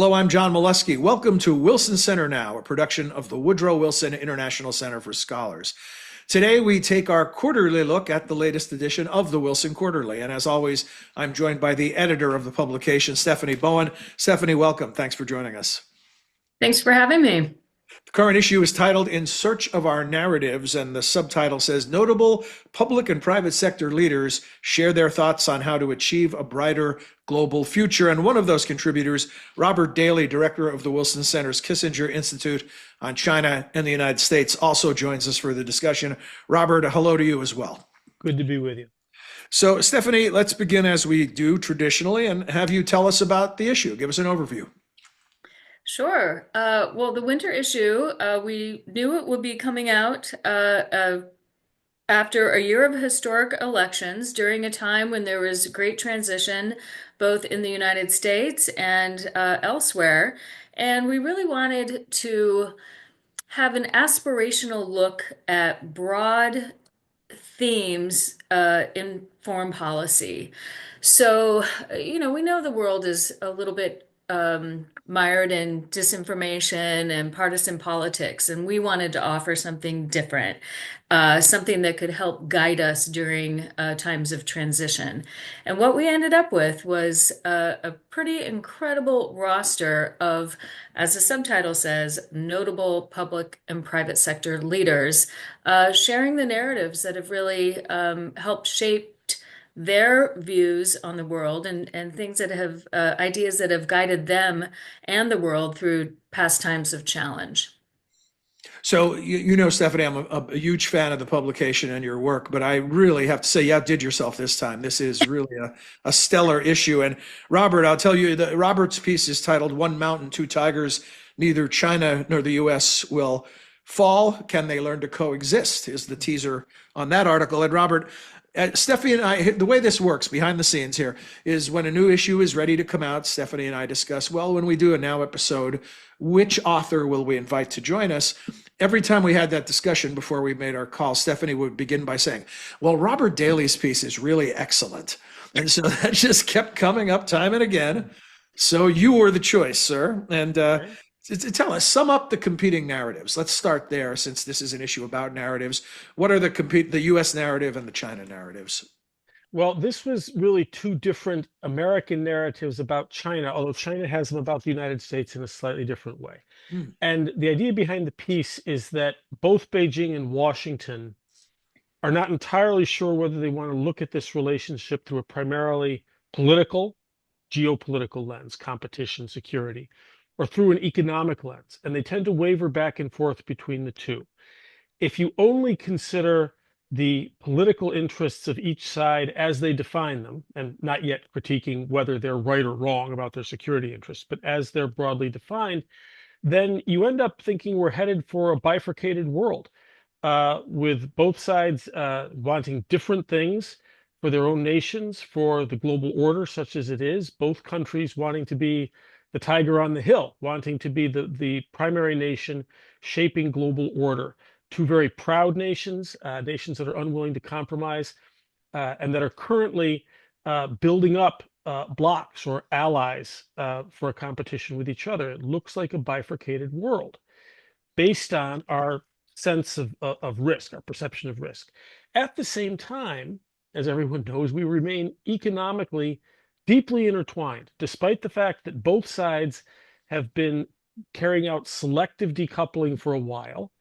Hello, I'm John Molesky. Welcome to Wilson Center Now, a production of the Woodrow Wilson International Center for Scholars. Today, we take our quarterly look at the latest edition of the Wilson Quarterly. And as always, I'm joined by the editor of the publication, Stephanie Bowen. Stephanie, welcome. Thanks for joining us. Thanks for having me. The current issue is titled In Search of Our Narratives, and the subtitle says Notable Public and Private Sector Leaders Share Their Thoughts on How to Achieve a Brighter Global Future. And one of those contributors, Robert Daly, director of the Wilson Center's Kissinger Institute on China and the United States, also joins us for the discussion. Robert, hello to you as well. Good to be with you. So, Stephanie, let's begin as we do traditionally and have you tell us about the issue. Give us an overview. Sure. Well, the winter issue, we knew it would be coming out after a year of historic elections during a time when there was great transition both in the United States and elsewhere. And we really wanted to have an aspirational look at broad themes in foreign policy. So, we know the world is a little bit mired in disinformation and partisan politics, and we wanted to offer something different, something that could help guide us during times of transition. And what we ended up with was a pretty incredible roster of, as the subtitle says, notable public and private sector leaders sharing the narratives that have really helped shape their views on the world and things that have ideas that have guided them and the world through past times of challenge. So, Stephanie, I'm a huge fan of the publication and your work, but I really have to say you outdid yourself this time. This is really a stellar issue. And Robert, I'll tell you that Robert's piece is titled One Mountain, Two Tigers. Neither China nor the US will fall. Can they learn to coexist? Is the teaser on that article. And Robert, Stephanie and I, the way this works behind the scenes here is when a new issue is ready to come out, Stephanie and I discuss, well, when we do a Now episode, which author will we invite to join us? Every time we had that discussion before we made our call, Stephanie would begin by saying, well, Robert Daly's piece is really excellent. And so that just kept coming up time and again. So you were the choice, sir. And tell us, sum up the competing narratives. Let's start there, since this is an issue about narratives. What are the U.S. narrative and the China narratives? Well, this was really two different American narratives about China, although China has them about the United States in a slightly different way. And the idea behind the piece is that both Beijing and Washington are not entirely sure whether they want to look at this relationship through a primarily political, geopolitical lens, competition, security, or through an economic lens, and they tend to waver back and forth between the two. If you only consider the political interests of each side as they define them, and not yet critiquing whether they're right or wrong about their security interests, but as they're broadly defined, then you end up thinking we're headed for a bifurcated world, with both sides wanting different things for their own nations, for the global order such as it is, both countries wanting to be the tiger on the hill, wanting to be the primary nation shaping global order. Two very proud nations, nations that are unwilling to compromise, and that are currently building up blocs or allies for a competition with each other. It looks like a bifurcated world based on our sense of risk, our perception of risk. At the same time, as everyone knows, we remain economically deeply intertwined, despite the fact that both sides have been carrying out selective decoupling for a while.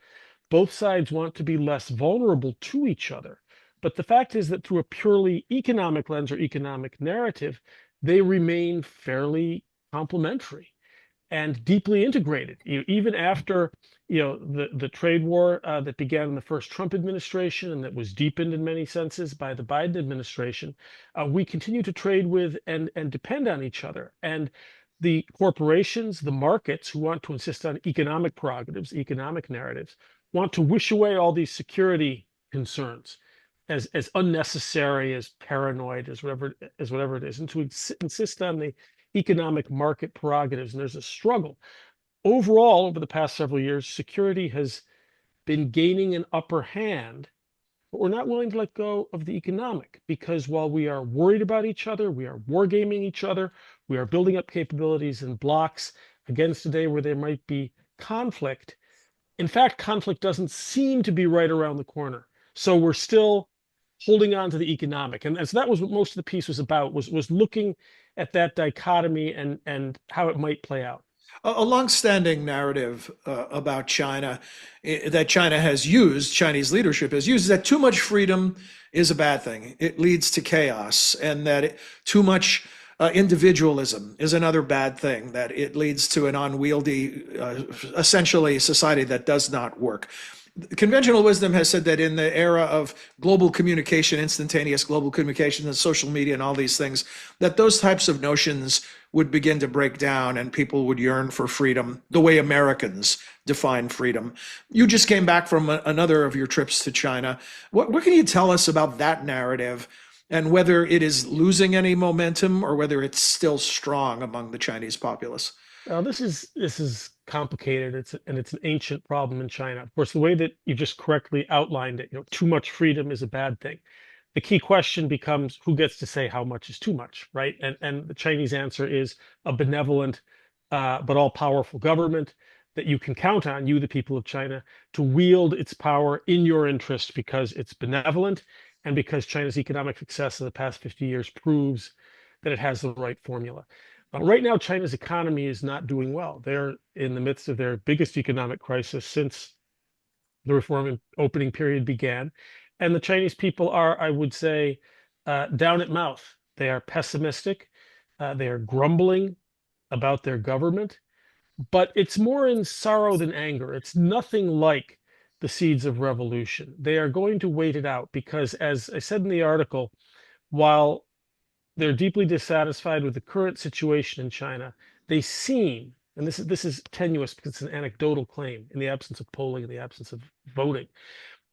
Both sides want to be less vulnerable to each other. But the fact is that through a purely economic lens or economic narrative, they remain fairly complementary and deeply integrated. Even after the trade war that began in the first Trump administration and that was deepened in many senses by the Biden administration, we continue to trade with and depend on each other. And the corporations, the markets who want to insist on economic prerogatives, economic narratives, want to wish away all these security concerns as unnecessary, as paranoid, as whatever it is, and to insist on the economic market prerogatives. And there's a struggle. Overall, over the past several years, security has been gaining an upper hand but we're not willing to let go of the economic, because while we are worried about each other, we are wargaming each other, we are building up capabilities and blocks against a day where there might be conflict. In fact, conflict doesn't seem to be right around the corner. So we're still holding on to the economic. And so that was what most of the piece was about, was looking at that dichotomy and how it might play out. A longstanding narrative about China that China has used, Chinese leadership has used, is that too much freedom is a bad thing. It leads to chaos, and that too much individualism is another bad thing, that it leads to an unwieldy, essentially, society that does not work. Conventional wisdom has said that in the era of global communication, instantaneous global communication and social media and all these things, that those types of notions would begin to break down and people would yearn for freedom the way Americans define freedom. You just came back from another of your trips to China. What can you tell us about that narrative and whether it is losing any momentum or whether it's still strong among the Chinese populace? This is complicated. It's an ancient problem in China. Of course, the way that you just correctly outlined it, too much freedom is a bad thing. The key question becomes who gets to say how much is too much, right? And the Chinese answer is a benevolent but all-powerful government that you can count on, you, the people of China, to wield its power in your interest because it's benevolent and because China's economic success in the past 50 years proves that it has the right formula. Right now, China's economy is not doing well. They're in the midst of their biggest economic crisis since the reform and opening period began. And the Chinese people are, I would say, down at mouth. They are pessimistic. They are grumbling about their government, but it's more in sorrow than anger. It's nothing like the seeds of revolution. They are going to wait it out because, as I said in the article, while they're deeply dissatisfied with the current situation in China, they seem, and this is tenuous because it's an anecdotal claim in the absence of polling, in the absence of voting,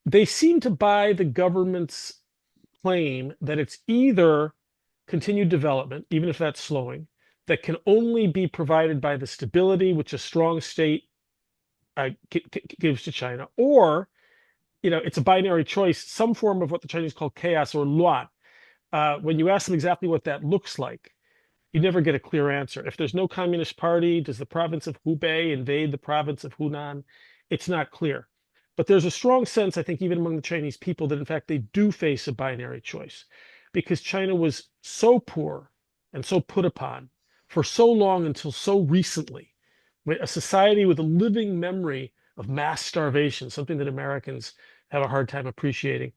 they seem to buy the government's claim that it's either continued development, even if that's slowing, that can only be provided by the stability which a strong state gives to China, or it's a binary choice, some form of what the Chinese call chaos or luan. When you ask them exactly what that looks like, you never get a clear answer. If there's no Communist Party, does the province of Hubei invade the province of Hunan? It's not clear. But there's a strong sense, I think, even among the Chinese people, that in fact they do face a binary choice because China was so poor and so put upon for so long until so recently. A society with a living memory of mass starvation, something that Americans have a hard time appreciating,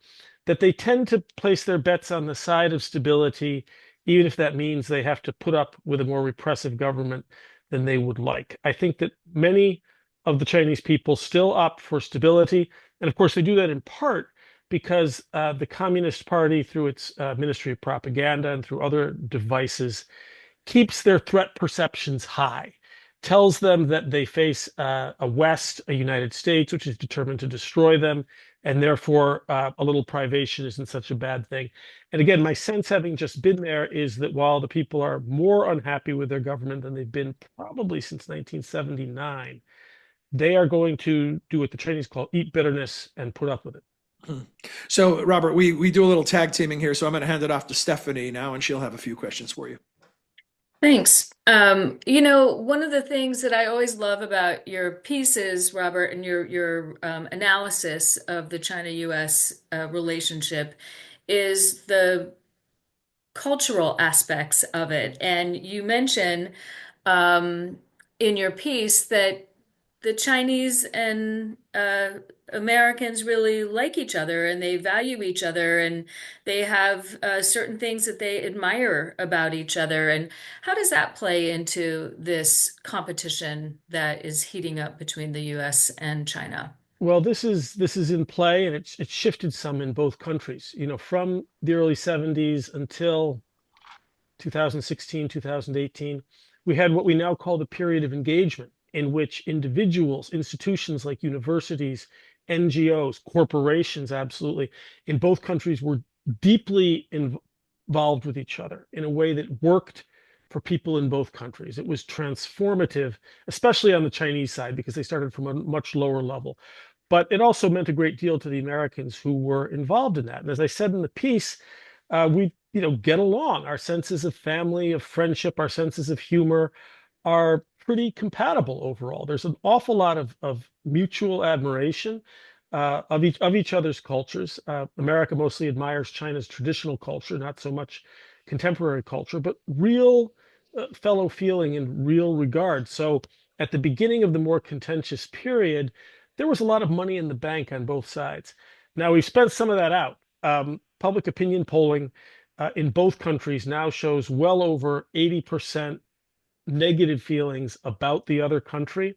that they tend to place their bets on the side of stability, even if that means they have to put up with a more repressive government than they would like. I think that many of the Chinese people still opt for stability. And of course, they do that in part because the Communist Party, through its Ministry of Propaganda and through other devices, keeps their threat perceptions high, tells them that they face a West, a United States, which is determined to destroy them, and therefore a little privation isn't such a bad thing. And again, my sense, having just been there, is that while the people are more unhappy with their government than they've been probably since 1979, they are going to do what the Chinese call eat bitterness and put up with it. So, Robert, we do a little tag teaming here, so I'm going to hand it off to Stephanie now, and she'll have a few questions for you. Thanks. One of the things that I always love about your pieces, Robert, and your analysis of the China-US relationship is the cultural aspects of it. And you mention in your piece that the Chinese and Americans really like each other and they value each other and they have certain things that they admire about each other. And how does that play into this competition that is heating up between the US and China? Well, this is in play, and it's shifted some in both countries. From the early 70s until 2016, 2018, we had what we now call the period of engagement, in which individuals, institutions like universities, NGOs, corporations, absolutely, in both countries were deeply involved with each other in a way that worked for people in both countries. It was transformative, especially on the Chinese side, because they started from a much lower level. but it also meant a great deal to the Americans who were involved in that. And as I said in the piece, we get along. Our senses of family, of friendship, our senses of humor are pretty compatible overall. There's an awful lot of mutual admiration of each other's cultures. America mostly admires China's traditional culture, not so much contemporary culture, but real fellow feeling and real regard. So at the beginning of the more contentious period, there was a lot of money in the bank on both sides. Now we've spent some of that out. Public opinion polling in both countries now shows well over 80% negative feelings about the other country,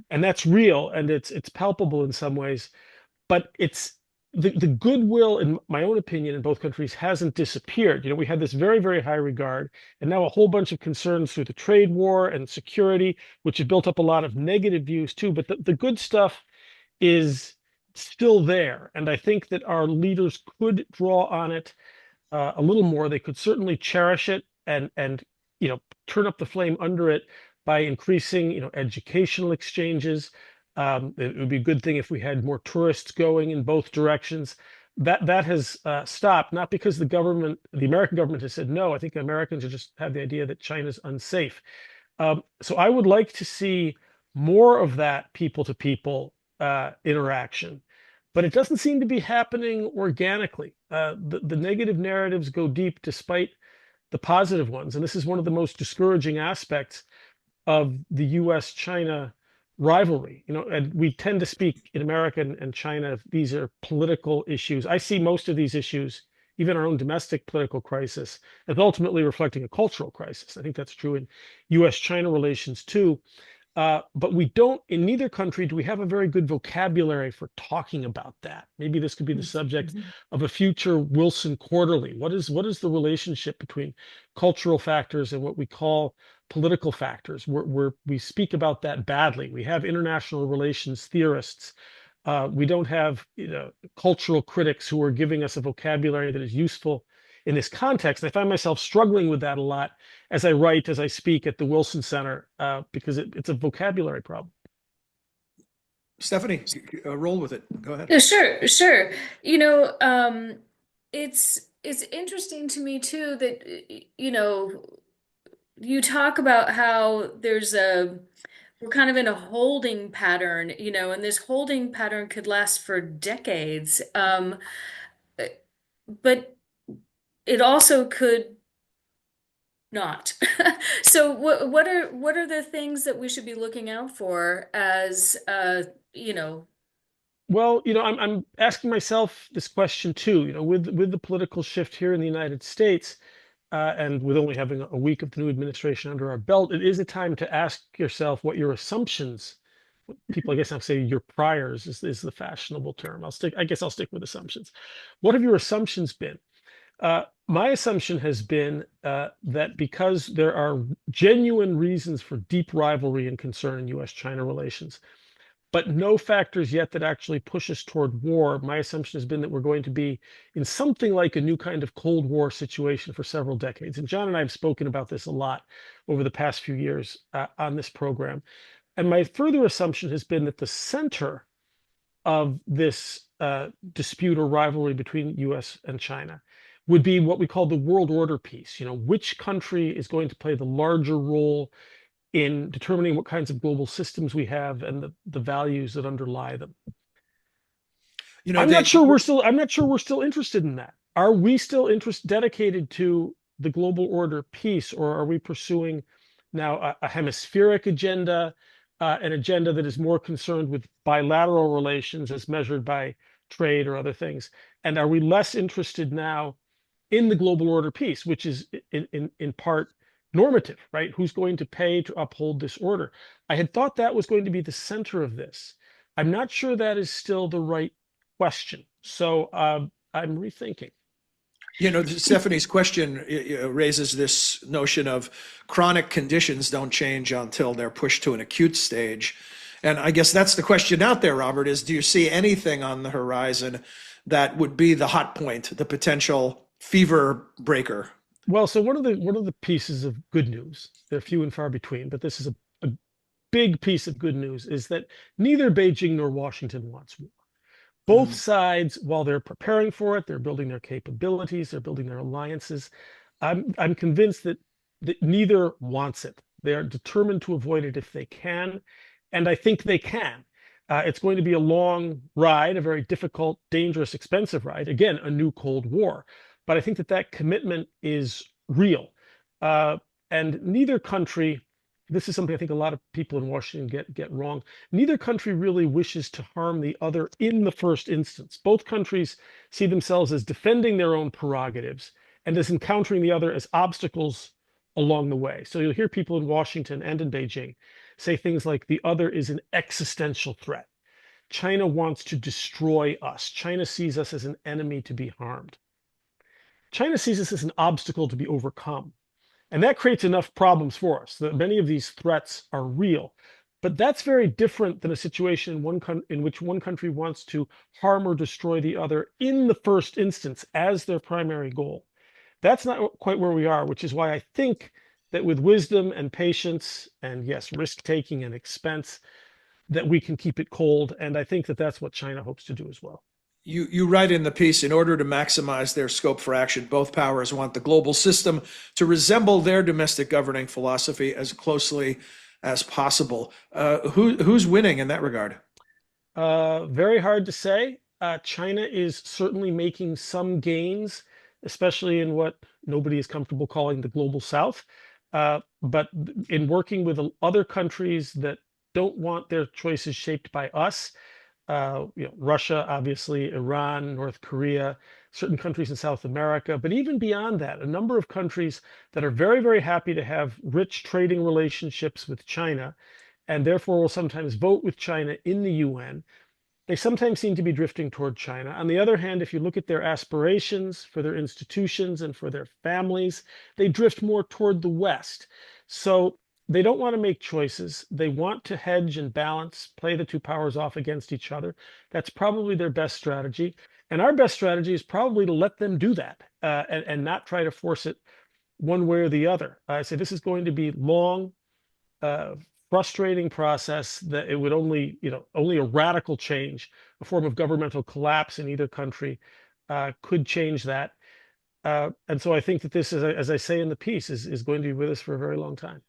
and that's real and it's palpable in some ways. But it's the goodwill, in my own opinion, in both countries hasn't disappeared. We had this very, very high regard, and now a whole bunch of concerns through the trade war and security, which have built up a lot of negative views too. But the good stuff is still there, and I think that our leaders could draw on it a little more. They could certainly cherish it and turn up the flame under it by increasing educational exchanges. It would be a good thing if we had more tourists going in both directions. That has stopped, not because the American government has said no. I think Americans just have the idea that China's unsafe. So I would like to see more of that people to people interaction, but it doesn't seem to be happening organically. The negative narratives go deep despite the positive ones. And this is one of the most discouraging aspects of the US-China rivalry. And we tend to speak in America and China, these are political issues. I see most of these issues, even our own domestic political crisis, as ultimately reflecting a cultural crisis. I think that's true in US-China relations too. But we don't, in neither country, do we have a very good vocabulary for talking about that. Maybe this could be the subject of a future Wilson Quarterly. What is the relationship between cultural factors and what we call political factors? We speak about that badly. We have international relations theorists. We don't have cultural critics who are giving us a vocabulary that is useful in this context. I find myself struggling with that a lot as I write, as I speak at the Wilson Center, because it's a vocabulary problem. Stephanie, roll with it. Go ahead. Yeah, sure, sure. It's interesting to me too that you talk about how we're kind of in a holding pattern, and this holding pattern could last for decades. But it also could not. So what are the things that we should be looking out for as Well, I'm asking myself this question too. With the political shift here in the United States, and with only having a week of the new administration under our belt, it is a time to ask yourself what your assumptions. People, I guess I'll say your priors is the fashionable term. I guess I'll stick with assumptions. What have your assumptions been? My assumption has been that because there are genuine reasons for deep rivalry and concern in US-China relations, but no factors yet that actually push us toward war, my assumption has been that we're going to be in something like a new kind of Cold War situation for several decades. And John and I have spoken about this a lot over the past few years on this program. And my further assumption has been that the center of this dispute or rivalry between US and China would be what we call the world order piece. Which country is going to play the larger role in determining what kinds of global systems we have and the values that underlie them. I'm not sure we're still interested in that. Are we still dedicated to the global order piece, or are we pursuing now a hemispheric agenda, an agenda that is more concerned with bilateral relations as measured by trade or other things? And are we less interested now in the global order piece, which is in part normative, right? Who's going to pay to uphold this order? I had thought that was going to be the center of this. I'm not sure that is still the right question. So I'm rethinking. Stephanie's question raises this notion of chronic conditions don't change until they're pushed to an acute stage. And I guess that's the question out there, Robert, is do you see anything on the horizon that would be the hot point, the potential fever breaker? Well, so one of the pieces of good news, they're few and far between, but this is a big piece of good news is that neither Beijing nor Washington wants war. Both Mhm. sides, while they're preparing for it, they're building their capabilities, they're building their alliances. I'm convinced that neither wants it. They are determined to avoid it if they can, and I think they can. It's going to be a long ride, a very difficult, dangerous, expensive ride. Again, a new Cold War, but I think that commitment is real, uh, and neither country. This is something I think a lot of people in Washington get wrong. Neither country really wishes to harm the other in the first instance. Both countries see themselves as defending their own prerogatives and as encountering the other as obstacles along the way. So you'll hear people in Washington and in Beijing say things like the other is an existential threat. China wants to destroy us. China sees us as an enemy to be harmed. China sees us as an obstacle to be overcome. And that creates enough problems for us that many of these threats are real. But that's very different than a situation in which one country wants to harm or destroy the other in the first instance as their primary goal. That's not quite where we are, which is why I think that with wisdom and patience and yes, risk taking and expense, that we can keep it cold. And I think that that's what China hopes to do as well. You write in the piece, in order to maximize their scope for action, both powers want the global system to resemble their domestic governing philosophy as closely as possible. Who's winning in that regard? Very hard to say. China is certainly making some gains, especially in what nobody is comfortable calling the global south. But in working with other countries that don't want their choices shaped by us, Russia, obviously, Iran, North Korea, certain countries in South America, but even beyond that, a number of countries that are very, very happy to have rich trading relationships with China and therefore will sometimes vote with China in the UN. They sometimes seem to be drifting toward China. On the other hand, if you look at their aspirations for their institutions and for their families, they drift more toward the West. So they don't want to make choices. They want to hedge and balance, play the two powers off against each other. That's probably their best strategy. And our best strategy is probably to let them do that and not try to force it one way or the other. I say this is going to be long, uh, frustrating process that it would only, only a radical change, a form of governmental collapse in either country could change that. And so I think that this, as I say in the piece, is going to be with us for a very long time.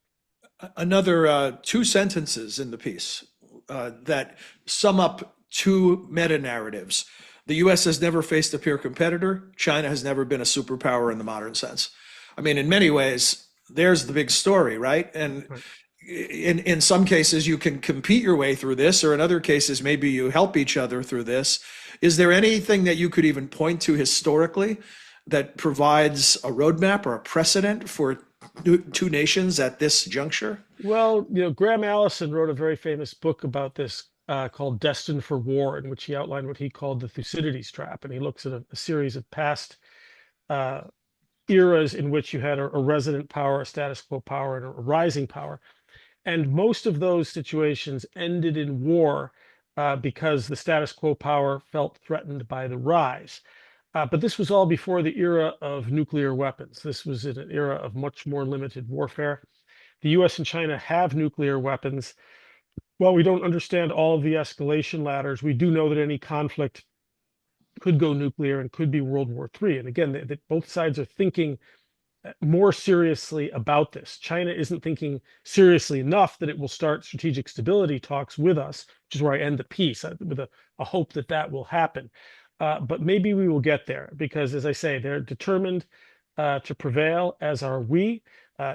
Another two sentences in the piece that sum up two meta narratives. The US has never faced a peer competitor. China has never been a superpower in the modern sense. I mean, in many ways, there's the big story, right? And Right. in some cases, you can compete your way through this, or in other cases, maybe you help each other through this. Is there anything that you could even point to historically that provides a roadmap or a precedent for two nations at this juncture? Well, Graham Allison wrote a very famous book about this called Destined for War, in which he outlined what he called the Thucydides trap. And he looks at a series of past uh, eras in which you had a resident power, a status quo power, and a rising power. And most of those situations ended in war because the status quo power felt threatened by the rise. But this was all before the era of nuclear weapons. This was in an era of much more limited warfare. The US and China have nuclear weapons. While we don't understand all of the escalation ladders, we do know that any conflict could go nuclear and could be World War III. And again, both sides are thinking more seriously about this. China isn't thinking seriously enough that it will start strategic stability talks with us, which is where I end the piece with a hope that that will happen. But maybe we will get there because, as I say, they're determined to prevail, as are we.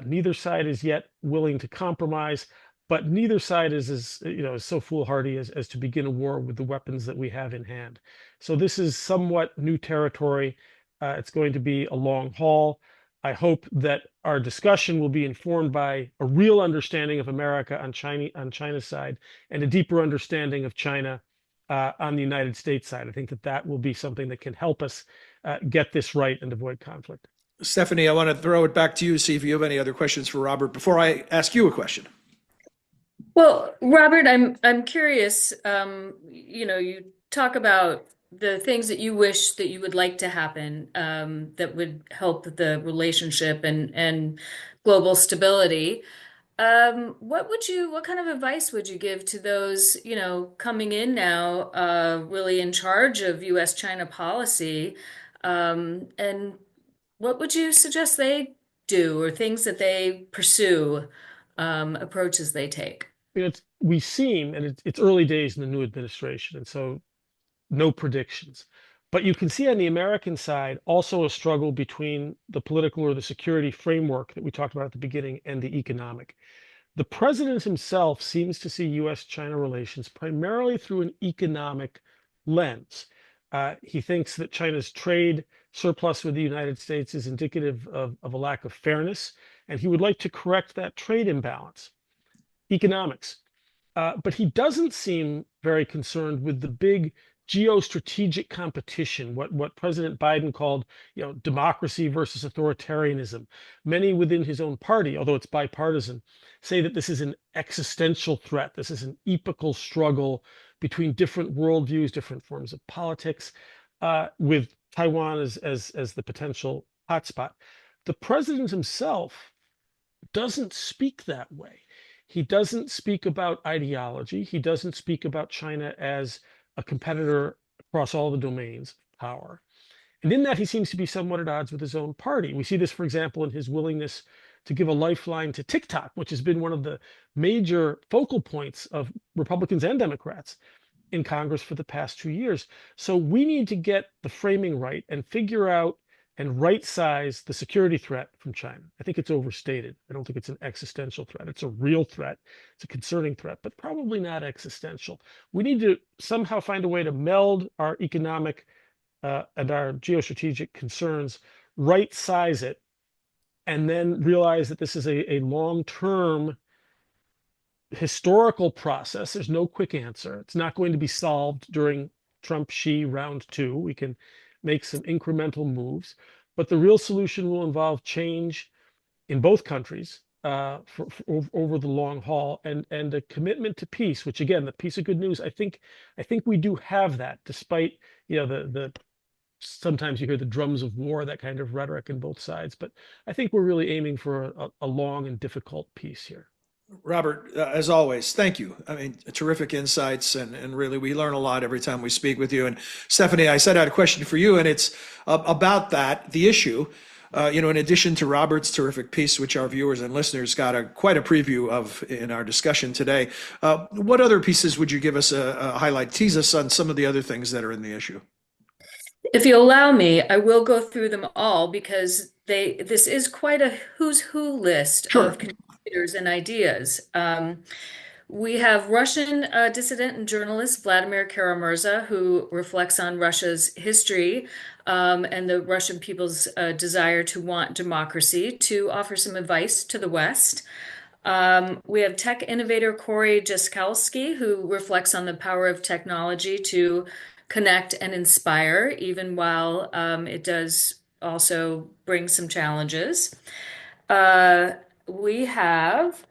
Neither side is yet willing to compromise, but neither side is as so foolhardy as to begin a war with the weapons that we have in hand. So this is somewhat new territory. It's going to be a long haul. I hope that our discussion will be informed by a real understanding of America on China's side and a deeper understanding of China on the United States side. I think that will be something that can help us get this right and avoid conflict. Stephanie, I want to throw it back to you, see if you have any other questions for Robert before I ask you a question. Well, Robert, I'm curious. You talk about the things that you wish that you would like to happen that would help the relationship and global stability. What kind of advice would you give to those, coming in now, really in charge of U.S.-China policy? And what would you suggest they do or things that they pursue, approaches they take? We seem, and it's early days in the new administration, and so no predictions. But you can see on the American side also a struggle between the political or the security framework that we talked about at the beginning and the economic. The president himself seems to see US-China relations primarily through an economic lens. He thinks that China's trade surplus with the United States is indicative of a lack of fairness, and he would like to correct that trade imbalance. Economics. But he doesn't seem very concerned with the big geostrategic competition, what President Biden called, democracy versus authoritarianism. Many within his own party, although it's bipartisan, say that this is an existential threat. This is an epochal struggle between different worldviews, different forms of politics, with Taiwan as the potential hotspot. The president himself doesn't speak that way. He doesn't speak about ideology. He doesn't speak about China as a competitor across all the domains of power. And in that, he seems to be somewhat at odds with his own party. We see this, for example, in his willingness to give a lifeline to TikTok, which has been one of the major focal points of Republicans and Democrats in Congress for the past 2 years. So we need to get the framing right and figure out and right size the security threat from China. I think it's overstated. I don't think it's an existential threat. It's a real threat. It's a concerning threat, but probably not existential. We need to somehow find a way to meld our economic and our geostrategic concerns, right size it, and then realize that this is a long-term historical process. There's no quick answer. It's not going to be solved during Trump-Xi round two. We can make some incremental moves, but the real solution will involve change in both countries over the long haul, and a commitment to peace. Which, again, the piece of good news. I think we do have that, despite the sometimes you hear the drums of war, that kind of rhetoric in both sides. But I think we're really aiming for a long and difficult peace here. Robert, as always, thank you. I mean, terrific insights, and really, we learn a lot every time we speak with you. And Stephanie, I set out a question for you, and it's about that, the issue. In addition to Robert's terrific piece, which our viewers and listeners got quite a preview of in our discussion today, what other pieces would you give us a highlight? Tease us on some of the other things that are in the issue. If you allow me, I will go through them all because this is quite a who's who list Sure. of contributors and ideas. We have Russian dissident and journalist Vladimir Kara-Murza, who reflects on Russia's history and the Russian people's desire to want democracy, to offer some advice to the West. We have tech innovator Corey Jaskowski, who reflects on the power of technology to connect and inspire, even while it does also bring some challenges. We have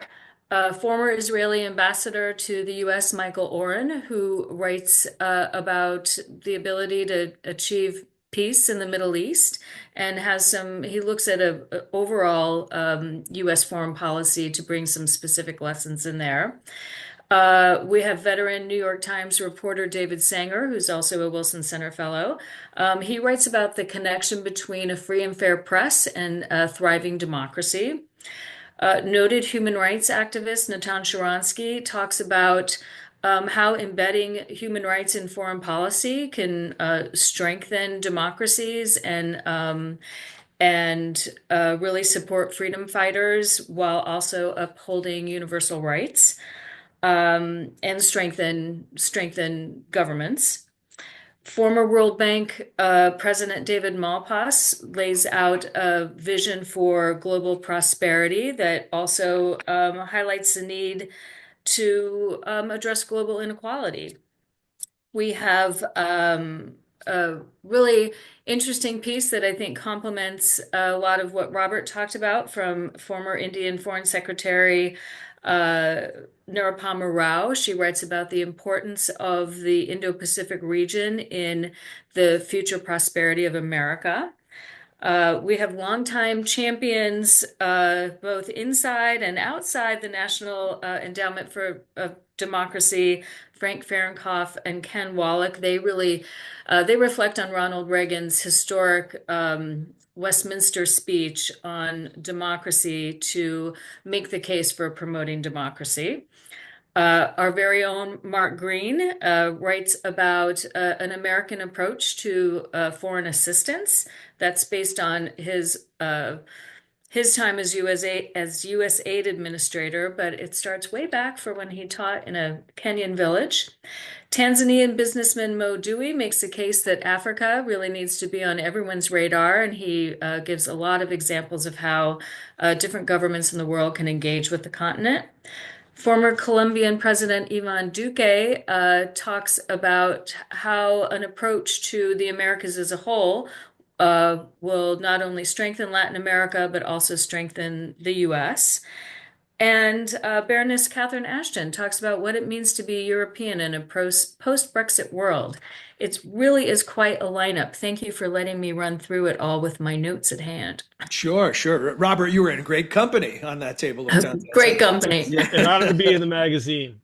former Israeli ambassador to the US, Michael Oren, who writes about the ability to achieve peace in the Middle East and he looks at a overall US foreign policy to bring some specific lessons in there. We have veteran New York Times reporter David Sanger, who's also a Wilson Center Fellow. He writes about the connection between a free and fair press and a thriving democracy. Noted human rights activist Natan Sharansky talks about how embedding human rights in foreign policy can strengthen democracies and really support freedom fighters while also upholding universal rights and strengthen governments. Former World Bank President David Malpass lays out a vision for global prosperity that also highlights the need to address global inequality. We have a really interesting piece that I think complements a lot of what Robert talked about from former Indian Foreign Secretary Nirupama Rao. She writes about the importance of the Indo-Pacific region in the future prosperity of America. We have longtime champions, both inside and outside the National Endowment for Democracy, Frank Fahrenkopf and Ken Wallach. They reflect on Ronald Reagan's historic Westminster speech on democracy to make the case for promoting democracy. Our very own Mark Green writes about an American approach to foreign assistance that's based on his time as U.S. aid administrator, but it starts way back for when he taught in a Kenyan village. Tanzanian businessman Mo Dewey makes the case that Africa really needs to be on everyone's radar, and he gives a lot of examples of how different governments in the world can engage with the continent. Former Colombian President Ivan Duque talks about how an approach to the Americas as a whole will not only strengthen Latin America, but also strengthen the U.S. And Baroness Catherine Ashton talks about what it means to be European in a post-Brexit world. It really is quite a lineup. Thank you for letting me run through it all with my notes at hand. Sure, sure. Robert, you were in great company on that table of contents. Great company. Yeah, an honor to be in the magazine.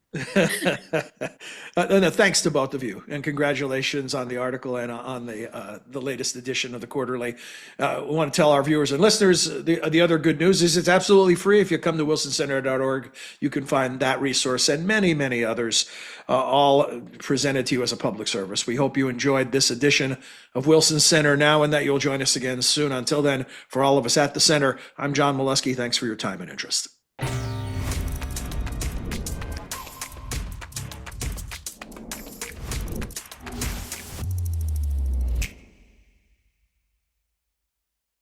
No, thanks to both of you, and congratulations on the article and on the latest edition of the quarterly. I want to tell our viewers and listeners the other good news is it's absolutely free. If you come to wilsoncenter.org, you can find that resource and many, many others, all presented to you as a public service. We hope you enjoyed this edition of Wilson Center now, and that you'll join us again soon. Until then, for all of us at the Center, I'm John Molesky. Thanks for your time and interest.